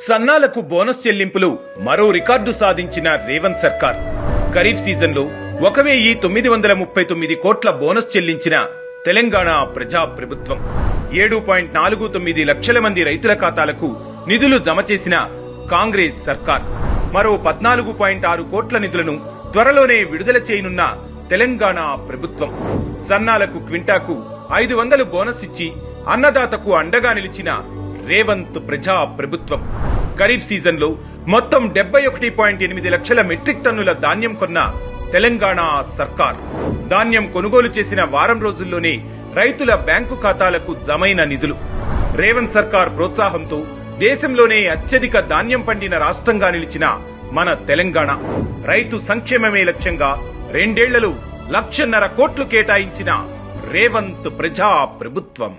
సన్నాలకు bonus చెల్లింపులు మరో record సాధించిన రేవంత్ సర్కార్. ఖరీఫ్ సీజన్లో 1939 కోట్ల బోనస్ చెల్లించిన తెలంగాణ ప్రజా ప్రభుత్వం. 7.49 లక్షల మంది రైతుల ఖాతాలకు నిధులు జమ చేసిన కాంగ్రెస్ సర్కార్. మరో 14.6 కోట్ల నిధులను త్వరలోనే విడుదల చేయనున్న తెలంగాణ ప్రభుత్వం. సన్నాలకు క్వింటాకు 500 బోనస్ ఇచ్చి అన్నదాతకు అండగా నిలిచిన రేవంత్ ప్రజా ప్రభుత్వం. ఖరీఫ్ సీజన్లో మొత్తం 71.8 లక్షల మెట్రిక్ టన్నుల ధాన్యం కొన్న తెలంగాణ సర్కార్. ధాన్యం కొనుగోలు చేసిన వారం రోజుల్లోనే రైతుల బ్యాంకు ఖాతాలకు జమైన నిధులు. రేవంత్ సర్కార్ ప్రోత్సాహంతో దేశంలోనే అత్యధిక ధాన్యం పండిన రాష్ట్రంగా నిలిచిన మన తెలంగాణ. రైతు సంక్షేమమే లక్ష్యంగా 2 ఏళ్లలో 1,50,000 కోట్లు కేటాయించిన రేవంత్ ప్రజా ప్రభుత్వం.